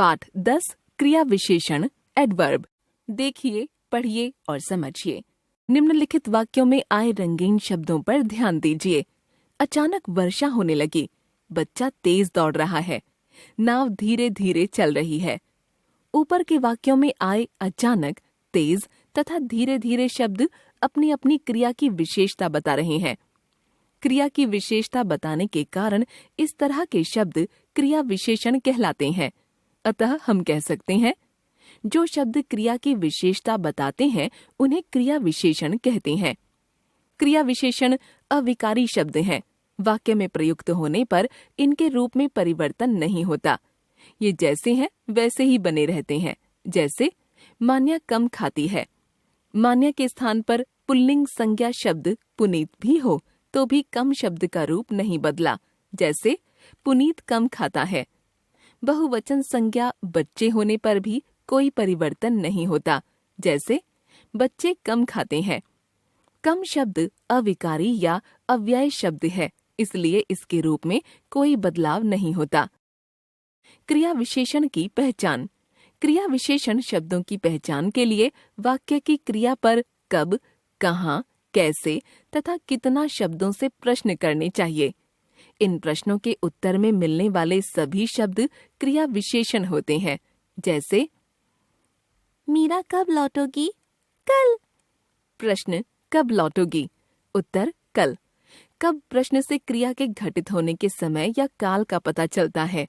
पाठ 10 क्रिया विशेषण एडवर्ब। देखिए, पढ़िए और समझिए। निम्नलिखित वाक्यों में आए रंगीन शब्दों पर ध्यान दीजिए। अचानक वर्षा होने लगी। बच्चा तेज दौड़ रहा है। नाव धीरे धीरे चल रही है। ऊपर के वाक्यों में आए अचानक, तेज तथा धीरे धीरे शब्द अपनी अपनी क्रिया की विशेषता बता रहे हैं। क्रिया की विशेषता बताने के कारण इस तरह के शब्द क्रिया विशेषण कहलाते हैं। अतः हम कह सकते हैं, जो शब्द क्रिया की विशेषता बताते हैं उन्हें क्रिया विशेषण कहते हैं। क्रिया विशेषण अविकारी शब्द हैं। वाक्य में प्रयुक्त होने पर इनके रूप में परिवर्तन नहीं होता। ये जैसे हैं वैसे ही बने रहते हैं। जैसे मान्या कम खाती है। मान्या के स्थान पर पुल्लिंग संज्ञा शब्द पुनीत भी हो तो भी कम शब्द का रूप नहीं बदला। जैसे पुनीत कम खाता है। बहुवचन संज्ञा बच्चे होने पर भी कोई परिवर्तन नहीं होता। जैसे बच्चे कम खाते हैं। कम शब्द अविकारी या अव्यय शब्द है, इसलिए इसके रूप में कोई बदलाव नहीं होता। क्रिया विशेषण की पहचान। क्रिया विशेषण शब्दों की पहचान के लिए वाक्य की क्रिया पर कब, कहाँ, कैसे तथा कितना शब्दों से प्रश्न करने चाहिए। इन प्रश्नों के उत्तर में मिलने वाले सभी शब्द क्रिया विशेषण होते हैं। जैसे मीरा कब लौटोगी? कल। प्रश्न कब लौटोगी? उत्तर कल। कब प्रश्न से क्रिया के घटित होने के समय या काल का पता चलता है।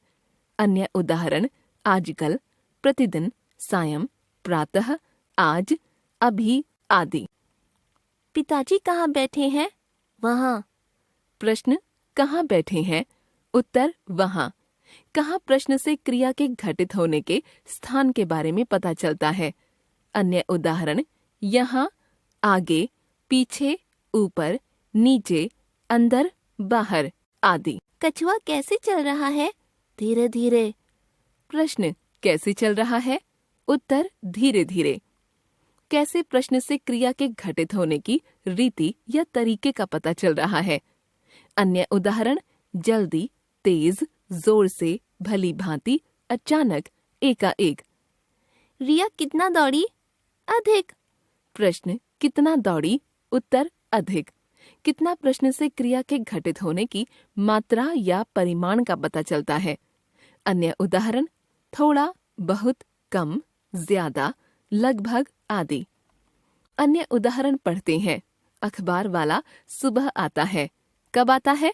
अन्य उदाहरण आजकल, प्रतिदिन, सायं, प्रातः, आज, अभी आदि। पिताजी कहाँ बैठे हैं? वहाँ। प्रश्न कहाँ बैठे हैं? उत्तर वहाँ। कहाँ प्रश्न से क्रिया के घटित होने के स्थान के बारे में पता चलता है। अन्य उदाहरण यहाँ, आगे, पीछे, ऊपर, नीचे, अंदर, बाहर आदि। कछुआ कैसे चल रहा है? धीरे धीरे। प्रश्न कैसे चल रहा है? उत्तर धीरे धीरे। कैसे प्रश्न से क्रिया के घटित होने की रीति या तरीके का पता चल रहा है। अन्य उदाहरण जल्दी, तेज, जोर से, भली भांति, अचानक, एकाएक। रिया कितना दौड़ी? अधिक। प्रश्न कितना दौड़ी? उत्तर अधिक। कितना प्रश्न से क्रिया के घटित होने की मात्रा या परिमाण का पता चलता है। अन्य उदाहरण थोड़ा, बहुत, कम, ज्यादा, लगभग आदि। अन्य उदाहरण पढ़ते हैं। अखबार वाला सुबह आता है। कब आता है?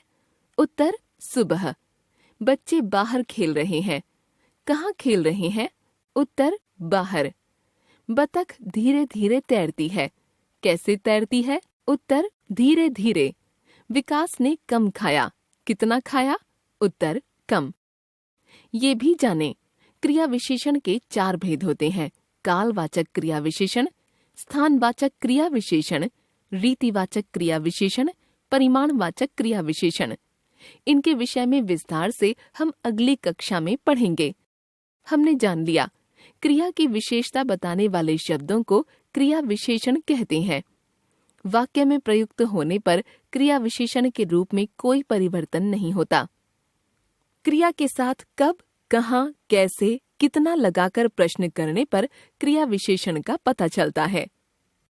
उत्तर सुबह। बच्चे बाहर खेल रहे हैं। कहाँ खेल रहे हैं? उत्तर बाहर। बतख धीरे धीरे तैरती है। कैसे तैरती है? उत्तर धीरे धीरे। विकास ने कम खाया। कितना खाया? उत्तर कम। ये भी जाने, क्रिया विशेषण के 4 भेद होते हैं। कालवाचक क्रिया विशेषण, स्थानवाचक क्रिया विशेषण, रीतिवाचक क्रिया विशेषण, परिमाणवाचक क्रिया विशेषण। इनके विषय में विस्तार से हम अगली कक्षा में पढ़ेंगे। हमने जान लिया, क्रिया की विशेषता बताने वाले शब्दों को क्रिया विशेषण कहते हैं। वाक्य में प्रयुक्त होने पर क्रिया विशेषण के रूप में कोई परिवर्तन नहीं होता। क्रिया के साथ कब, कहाँ, कैसे, कितना लगाकर प्रश्न करने पर क्रिया विशेषण का पता चलता है।